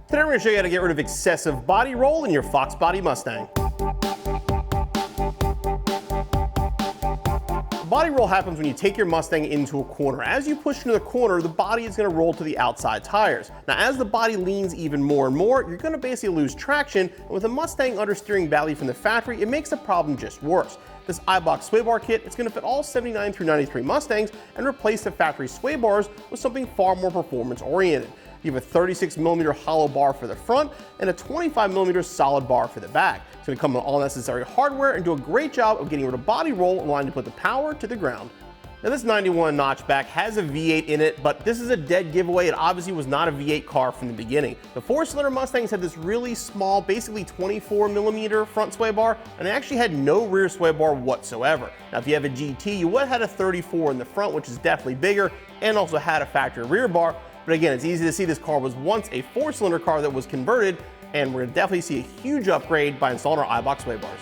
Today we're going to show you how to get rid of excessive body roll in your Fox Body Mustang. Body roll happens when you take your Mustang into a corner. As you push into the corner, the body is going to roll to the outside tires. Now, as the body leans even more and more, you're going to basically lose traction, and with a Mustang understeering badly from the factory, it makes the problem just worse. This Eibach Sway Bar kit is going to fit all 79 through 93 Mustangs and replace the factory sway bars with something far more performance oriented. You have a 36mm hollow bar for the front and a 25mm solid bar for the back. It's going to come with all necessary hardware and do a great job of getting rid of body roll, allowing you to put the power to the ground. Now, this 91 notchback has a V8 in it, but this is a dead giveaway. It obviously was not a V8 car from the beginning. The 4-cylinder Mustangs had this really small, basically 24mm front sway bar, and they actually had no rear sway bar whatsoever. Now, if you have a GT, you would have had a 34 in the front, which is definitely bigger, and also had a factory rear bar. But again, it's easy to see this car was once a 4-cylinder car that was converted, and we're gonna definitely see a huge upgrade by installing our Eibach Sway Bars.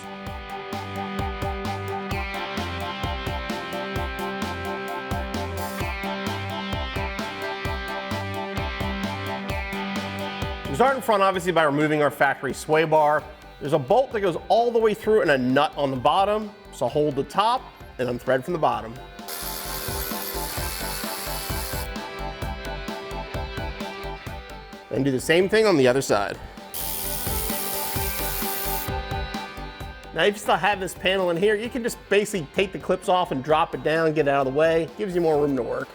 We start in front, obviously, by removing our factory sway bar. There's a bolt that goes all the way through and a nut on the bottom, so hold the top and unthread from the bottom. And do the same thing on the other side. Now, if you still have this panel in here, you can just basically take the clips off and drop it down, get it out of the way. Gives you more room to work.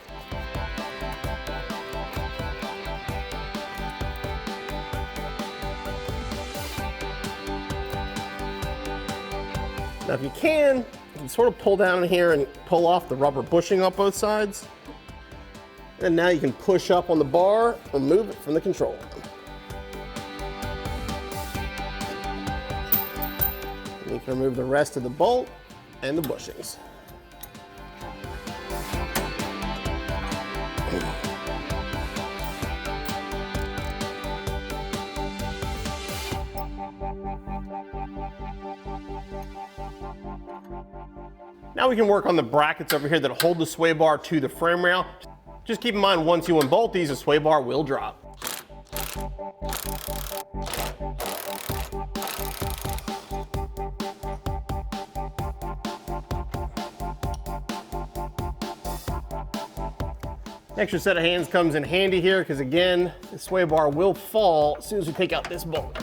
Now, if you can sort of pull down in here and pull off the rubber bushing off both sides. And now you can push up on the bar, remove it from the control. And you can remove the rest of the bolt and the bushings. Now we can work on the brackets over here that hold the sway bar to the frame rail. Just keep in mind, once you unbolt these, the sway bar will drop. Extra set of hands comes in handy here because, again, the sway bar will fall as soon as we take out this bolt.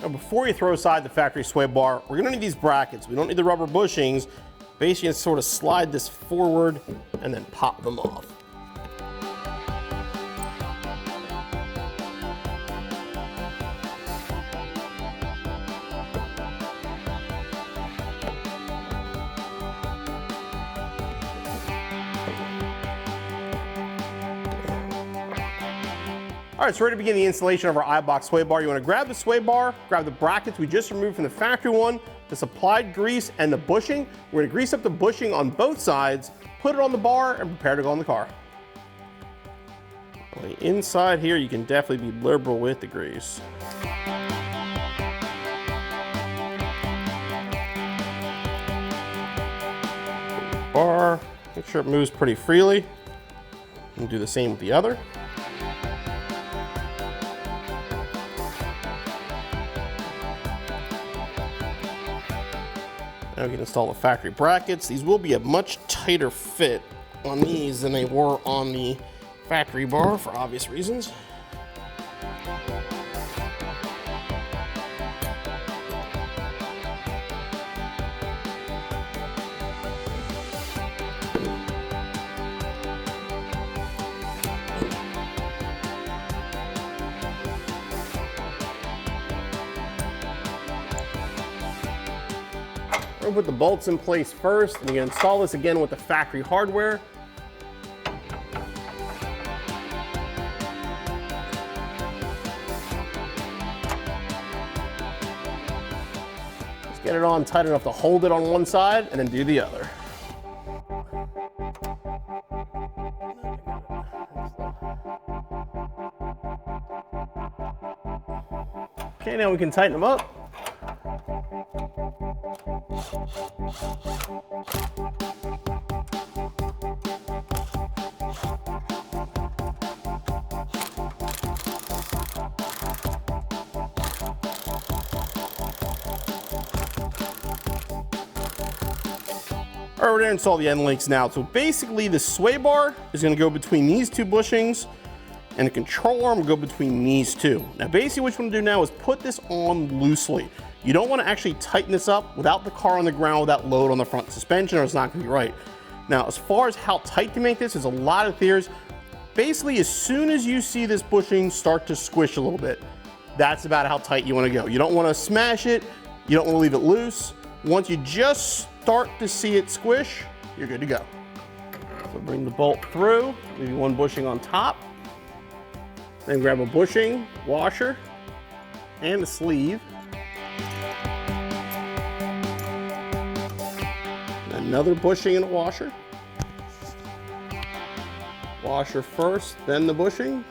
Now, before you throw aside the factory sway bar, we're gonna need these brackets. We don't need the rubber bushings. Basically, just sort of slide this forward and then pop them off. All right, so ready to begin the installation of our Eibach sway bar. You want to grab the sway bar, grab the brackets we just removed from the factory one, the supplied grease, and the bushing. We're going to grease up the bushing on both sides, put it on the bar, and prepare to go on the car. On the inside here, you can definitely be liberal with the grease. Bar, make sure it moves pretty freely. And do the same with the other. Now we can install the factory brackets. These will be a much tighter fit on these than they were on the factory bar for obvious reasons. We'll put the bolts in place first, and you can install this again with the factory hardware. Just get it on tight enough to hold it on one side, and then do the other. Okay, now we can tighten them up. All right, we're gonna install the end links now. So basically the sway bar is gonna go between these two bushings and the control arm will go between these two. Now basically what you wanna do now is put this on loosely. You don't wanna actually tighten this up without the car on the ground, without load on the front suspension, or it's not gonna be right. Now, as far as how tight to make this, there's a lot of theories. Basically, as soon as you see this bushing start to squish a little bit, that's about how tight you wanna go. You don't wanna smash it, you don't wanna leave it loose. Once you just start to see it squish, you're good to go. So bring the bolt through, leave one bushing on top, then grab a bushing, washer, and a sleeve. Another bushing and a washer. Washer first, then the bushing.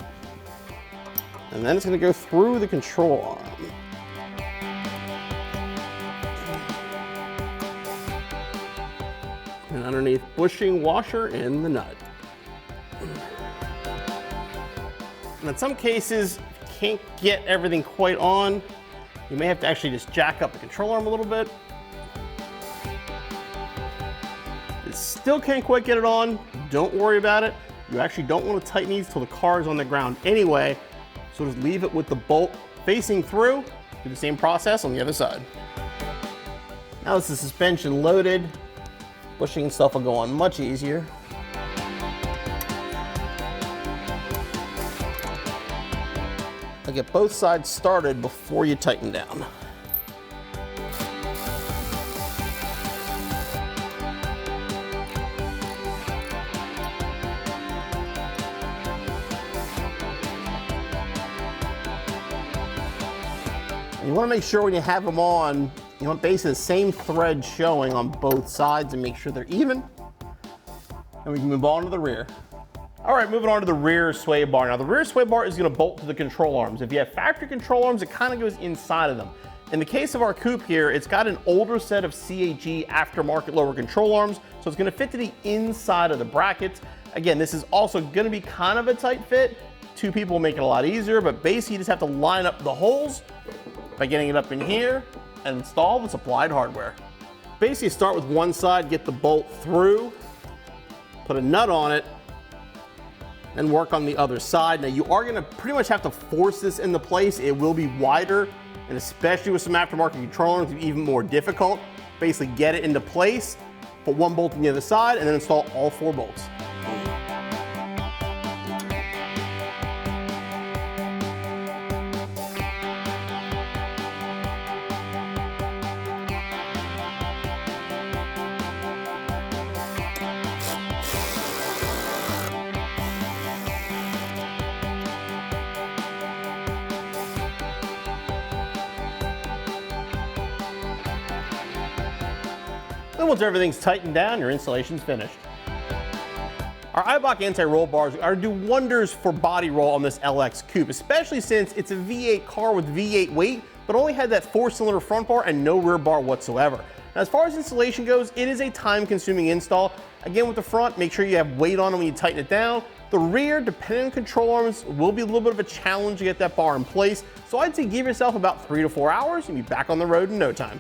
And then it's gonna go through the control arm. And underneath bushing, washer, and the nut. And in some cases, if you can't get everything quite on, you may have to actually just jack up the control arm a little bit. Still can't quite get it on, don't worry about it. You actually don't want to tighten these till the car is on the ground anyway, so just leave it with the bolt facing through. Do the same process on the other side. Now this is suspension loaded, bushing and stuff will go on much easier. I'll get both sides started before you tighten down. You want to make sure when you have them on, you want basically the same thread showing on both sides and make sure they're even. And we can move on to the rear. All right, moving on to the rear sway bar. Now the rear sway bar is going to bolt to the control arms. If you have factory control arms, it kind of goes inside of them. In the case of our coupe here, it's got an older set of CAG aftermarket lower control arms, so it's going to fit to the inside of the brackets. Again, this is also going to be kind of a tight fit. Two people will make it a lot easier, but basically you just have to line up the holes by getting it up in here and install the supplied hardware. Basically start with one side, get the bolt through, put a nut on it, and work on the other side. Now you are gonna pretty much have to force this into place. It will be wider, and especially with some aftermarket control arms, it's even more difficult. Basically get it into place, put one bolt on the other side, and then install all 4 bolts. Then once everything's tightened down, your installation's finished. Our Eibach anti-roll bars are to do wonders for body roll on this LX coupe, especially since it's a V8 car with V8 weight, but only had that 4-cylinder front bar and no rear bar whatsoever. Now, as far as installation goes, it is a time-consuming install. Again, with the front, make sure you have weight on it when you tighten it down. The rear, depending on control arms, will be a little bit of a challenge to get that bar in place. So I'd say give yourself about 3 to 4 hours and be back on the road in no time.